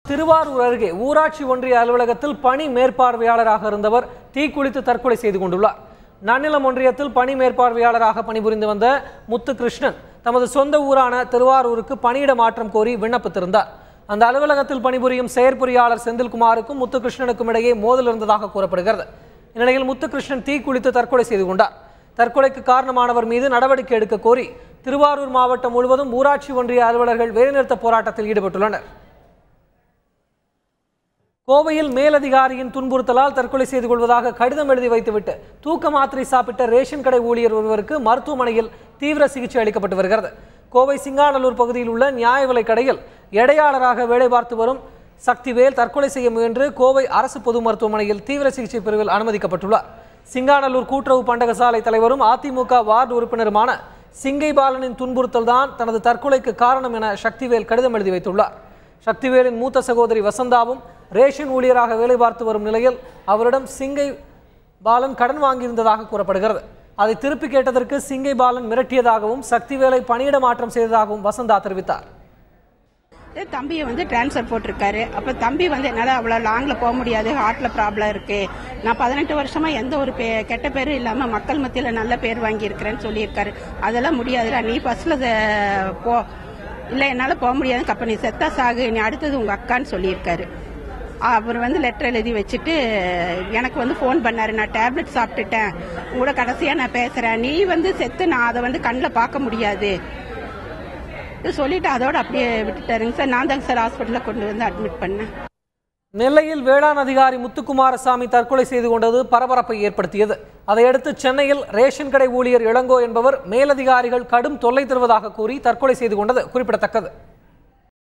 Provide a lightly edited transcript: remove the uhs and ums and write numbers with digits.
திருவாரூர் அருகே ஊராட்சி ஒன்றிய அலுவலகத்தில் பணி மேற்பார்வையாளராக இருந்தவர் தீக்குளித்து தற்கொலை செய்து கொண்டுள்ளார். நன்னிலம் ஒன்றியத்தில் பணி மேற்பார்வையாளராக பணிபுரிந்து வந்த முத்துகிருஷ்ணன் தமது சொந்த ஊரான திருவாரூருக்கு பணியிட மாற்றம் கோரி விண்ணப்பித்திருந்தார். அந்த அலுவலகத்தில் பணிபுரியும் செயற்பொறியாளர் செந்தில்குமாருக்கும் முத்துகிருஷ்ணனுக்கும் இடையே மோதல் இருந்ததாக கூறப்படுகிறது. இந்நிலையில் முத்துகிருஷ்ணன் தீக்குளித்து தற்கொலை செய்து கொண்டார். தற்கொலைக்கு காரணமானவர் மீது நடவடிக்கை எடுக்க கோரி திருவாரூர் மாவட்டம் முழுவதும் ஊராட்சி ஒன்றிய அலுவலர்கள் வேலைநிறுத்த போராட்டத்தில் ஈடுபட்டுள்ளனர். கோவையில் மேலதிகாரியின் துன்புறுத்தலால் தற்கொலை செய்து கொள்வதாக கடிதம் எழுதி வைத்துவிட்டு தூக்க மாத்திரை சாப்பிட்ட ரேஷன் கடை ஊழியர் ஒருவருக்கு மருத்துவமனையில் தீவிர சிகிச்சை அளிக்கப்பட்டு வருகிறது. கோவை சிங்காநல்லூர் பகுதியில் உள்ள நியாய விலை கடையில் எடையாளராக வேலை பார்த்து வரும் சக்திவேல் தற்கொலை செய்ய முயன்று கோவை அரசு பொது மருத்துவமனையில் தீவிர சிகிச்சை பிரிவில் அனுமதிக்கப்பட்டுள்ளார். சிங்காநல்லூர் கூட்டுறவு பண்டகசாலை தலைவரும் அதிமுக வார்டு உறுப்பினருமான சிங்கை பாலனின் துன்புறுத்தல் தான் தனது தற்கொலைக்கு காரணம் என சக்திவேல் கடிதம் எழுதி வைத்துள்ளார். சக்திவேலின் மூத்த சகோதரி வசந்தாவும் ரேஷன் ஊழியராக வேலை பார்த்து வரும் நிலையில் அவரிடம் சிங்கை பாலன் கடன் வாங்கியிருந்ததாக கூறப்படுகிறது. அதை திருப்பி கேட்டதற்கு சிங்கை பாலன் மிரட்டியதாகவும் சக்திவேலை பணியிட மாற்றம் செய்ததாகவும் வசந்தா தெரிவித்தார். தம்பியை டிரான்ஸ்ஃபர் போட்டிருக்காரு. அப்போ தம்பி என்னால் அவ்வளோ லாங்கில் போக முடியாது, ஹார்ட்டில் ப்ராப்ளம் இருக்கு. நான் 18 வருஷமா எந்த ஒரு கெட்ட பேரும் இல்லாமல் மக்கள் மத்தியில் நல்ல பேர் வாங்கியிருக்கிறேன்னு சொல்லியிருக்காரு. அதெல்லாம் முடியாதுடா, நீ ஃபர்ஸ்ட்ல போ, இல்லை என்னால் போக முடியாது, அப்போ நீ செத்தா சாகு, நீ அடுத்தது உங்கள் அக்கான்னு சொல்லியிருக்காரு. அவர் லெட்டர் எழுதி வச்சுட்டு எனக்கு ஃபோன் பண்ணாரு. நான் டேப்லெட் சாப்பிட்டுட்டேன், உங்களோட கடைசியாக நான் பேசுகிறேன், நீ செத்து நான் அதை கண்ணில் பார்க்க முடியாது சொல்லிட்டு அதோட அப்படியே விட்டுட்டாருங்க சார். நான் தாங்க சார் ஹாஸ்பிட்டலில் கொண்டு அட்மிட் பண்ணேன். நெல்லையில் வேளாண் அதிகாரி முத்துக்குமாரசாமி தற்கொலை செய்து கொண்டது பரபரப்பை ஏற்படுத்தியது. அதையடுத்து சென்னையில் ரேஷன் கடை ஊழியர் இளங்கோ என்பவர் மேலதிகாரிகள் கடும் தொல்லை தருவதாக கூறி தற்கொலை செய்து கொண்டது குறிப்பிடத்தக்கது.